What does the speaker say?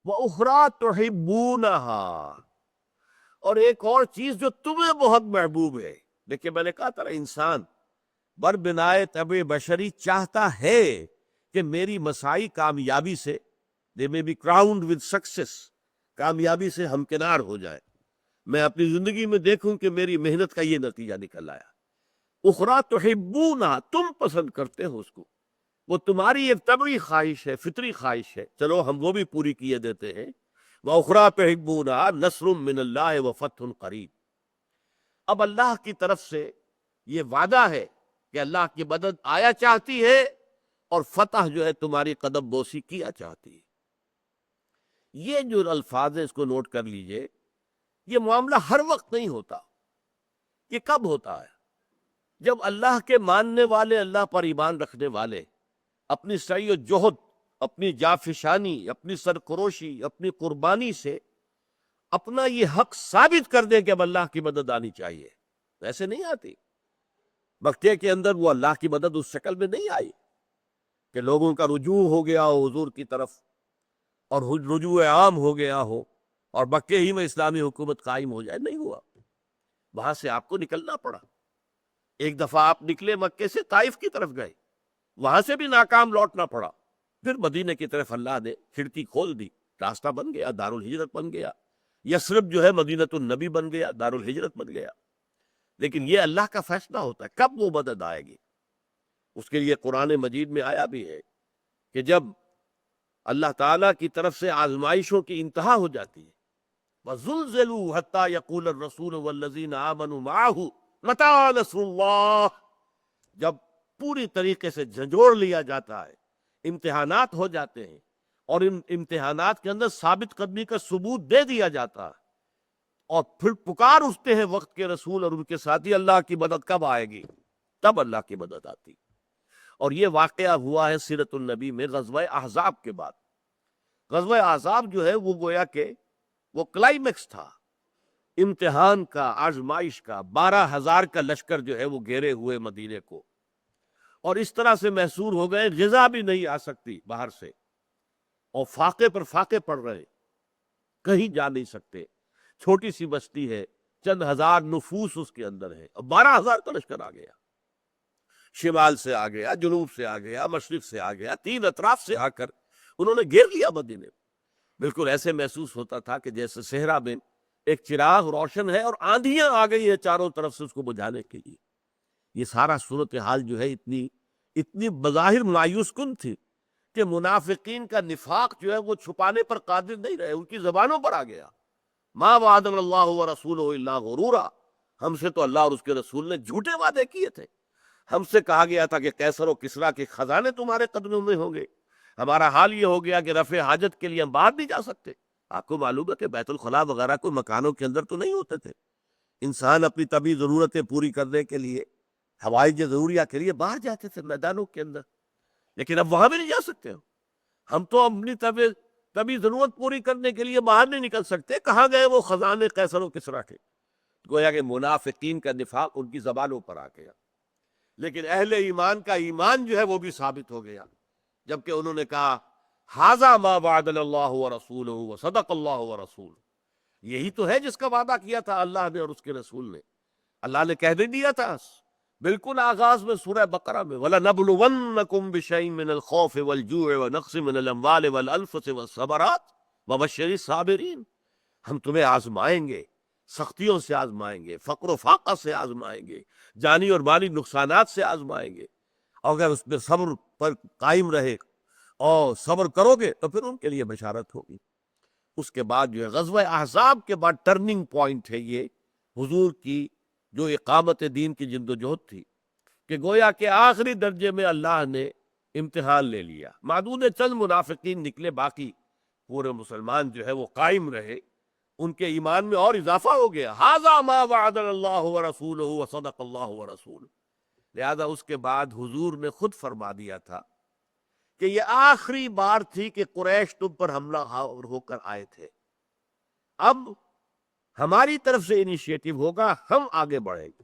وَأُخْرَىٰ تُحِبُّونَهَا، اور ایک اور چیز جو تمہیں بہت محبوب ہے. دیکھیں میں نے کہا تھا انسان بر بنائے طبع بشری چاہتا ہے کہ میری مساعی کامیابی سے they may be crowned with success، کامیابی سے ہمکنار ہو جائے. میں اپنی زندگی میں دیکھوں کہ میری محنت کا یہ نتیجہ نکل آیا. اخرى تحبونها، تم پسند کرتے ہو اس کو، وہ تمہاری ایک طبعی خواہش ہے، فطری خواہش ہے، چلو ہم وہ بھی پوری کیے دیتے ہیں. وَأُخْرَىٰ تُحِبُّونَهَا نَصْرٌ مِّنَ اللَّهِ وَفَتْحٌ قَرِيبٌ. اب اللہ کی طرف سے یہ وعدہ ہے کہ اللہ کی مدد آیا چاہتی ہے اور فتح جو ہے تمہاری قدم بوسی کیا چاہتی ہے. یہ جو الفاظ ہیں اس کو نوٹ کر لیجئے. یہ معاملہ ہر وقت نہیں ہوتا. یہ کب ہوتا ہے؟ جب اللہ کے ماننے والے، اللہ پر ایمان رکھنے والے اپنی سعی و جہد، اپنی جافشانی، اپنی سرکروشی، اپنی قربانی سے اپنا یہ حق ثابت کر دیں کہ اب اللہ کی مدد آنی چاہیے. ایسے نہیں آتی. مکے کے اندر وہ اللہ کی مدد اس شکل میں نہیں آئی کہ لوگوں کا رجوع ہو گیا ہو حضور کی طرف اور رجوع عام ہو گیا ہو اور مکے ہی میں اسلامی حکومت قائم ہو جائے. نہیں ہوا. وہاں سے آپ کو نکلنا پڑا. ایک دفعہ آپ نکلے مکے سے، طائف کی طرف گئے، وہاں سے بھی ناکام لوٹنا پڑا. پھر مدینہ کی طرف اللہ نے کھڑکی کھول دی، راستہ بن گیا، دارالہجرت بن گیا. یثرب جو ہے مدینۃ النبی بن گیا، دارالہجرت بن گیا. لیکن یہ اللہ کا فیصلہ ہوتا ہے کب وہ مدد آئے گی. اس کے لیے قرآن مجید میں آیا بھی ہے کہ جب اللہ تعالیٰ کی طرف سے آزمائشوں کی انتہا ہو جاتی ہے، وَزُلْزِلُوا حَتَّى يَقُولَ الرَّسُولُ وَالَّذِينَ آمَنُوا مَعَهُ مَتَىٰ نَصْرُ اللَّهِ، جب پوری طریقے سے جھنجھوڑ لیا جاتا ہے، امتحانات ہو جاتے ہیں اور ان امتحانات کے اندر ثابت قدمی کا ثبوت دے دیا جاتا ہے، اور پھر پکار اٹھتے ہیں وقت کے رسول اور ان کے ساتھی، اللہ کی مدد کب آئے گی؟ تب اللہ کی مدد آتی. اور یہ واقعہ ہوا ہے سیرت النبی میں غزوہ احزاب کے بعد. غزوہ احزاب جو ہے وہ گویا کہ وہ کلائمیکس تھا امتحان کا، آزمائش کا. 12,000 کا لشکر جو ہے وہ گھیرے ہوئے مدینے کو، اور اس طرح سے محصور ہو گئے غذا بھی نہیں آ سکتی باہر سے، اور فاقے پر فاقے پڑ رہے، کہیں جا نہیں سکتے. چھوٹی سی بستی ہے، چند ہزار نفوس اس کے اندر ہے، اور 12,000 کا لشکر آ گیا. شمال سے آ گیا، جنوب سے آ گیا، مشرق سے آ گیا، تین اطراف سے آ کر انہوں نے گھیر لیا مدینے. بالکل ایسے محسوس ہوتا تھا کہ جیسے صحرا میں ایک چراغ روشن ہے اور آندھیاں آ گئی ہے چاروں طرف سے اس کو بجھانے کے لیے. یہ سارا صورتحال جو ہے اتنی بظاہر مایوس کن تھی کہ منافقین کا نفاق جو ہے وہ چھپانے پر قادر نہیں رہے، ان کی زبانوں پر آ گیا. ما وعدنا اللہ ورسولہ الا غرورا، ہم سے تو اللہ اور اس کے رسول نے جھوٹے وعدے کیے تھے. ہم سے کہا گیا تھا کہ قیصر و کسریٰ کے خزانے تمہارے قدموں میں ہوں گے. ہمارا حال یہ ہو گیا کہ رفع حاجت کے لیے ہم باہر نہیں جا سکتے. آپ کو معلوم ہے کہ بیت الخلاء وغیرہ کوئی مکانوں کے اندر تو نہیں ہوتے تھے. انسان اپنی طبی ضرورتیں پوری کرنے کے لیے، ہوائی ضروریات کے لیے باہر جاتے تھے میدانوں کے اندر، لیکن اب وہاں بھی نہیں جا سکتے. ہم تو اپنی طبی ضرورت پوری کرنے کے لیے باہر نہیں نکل سکتے. کہاں گئے وہ خزانے قیصر و کسریٰ کے؟ گویا کہ منافقین کا نفاق ان کی زبانوں پر آ گیا. لیکن اہل ایمان کا ایمان جو ہے وہ بھی ثابت ہو گیا، جبکہ انہوں نے کہا ھذا ما وعدنا اللہ ورسولہ وصدق اللہ ورسولہ، یہی تو ہے جس کا وعدہ کیا تھا اللہ نے اور اس کے رسول نے. اللہ نے کہہ دیا تھا بالکل آغاز میں سورہ بقرہ میں، وَلَنَبْلُوَنَّكُمْ بِشَيْءٍ مِّنَ الْخَوْفِ وَالْجُوعِ وَنَقْصٍ مِّنَ الْأَمْوَالِ وَالْأَنفُسِ وَالثَّمَرَاتِ وَبَشِّرِ الصَّابِرِينَ. ہم تمہیں آزمائیں گے، سختیوں سے آزمائیں گے، فقر و فاقہ سے آزمائیں گے، جانی اور مالی نقصانات سے آزمائیں گے. اور اگر اس میں صبر پر قائم رہے اور صبر کرو گے تو پھر ان کے لیے بشارت ہوگی. اس کے بعد جو ہے غزوہ احزاب کے بعد ٹرننگ پوائنٹ ہے یہ حضور کی جو اقامت دین کی جد و جہد تھی، کہ گویا کہ آخری درجے میں اللہ نے امتحان لے لیا. معدود چند منافقین نکلے، باقی پورے مسلمان جو ہے وہ قائم رہے، ان کے ایمان میں اور اضافہ ہو گیا. ھذا ما وعدنا اللہ ورسولہ وصدق اللہ ورسولہ. لہذا اس کے بعد حضور نے خود فرما دیا تھا کہ یہ آخری بار تھی کہ قریش تم پر حملہ ہو کر آئے تھے، اب ہماری طرف سے انیشیٹو ہوگا، ہم آگے بڑھیں گے.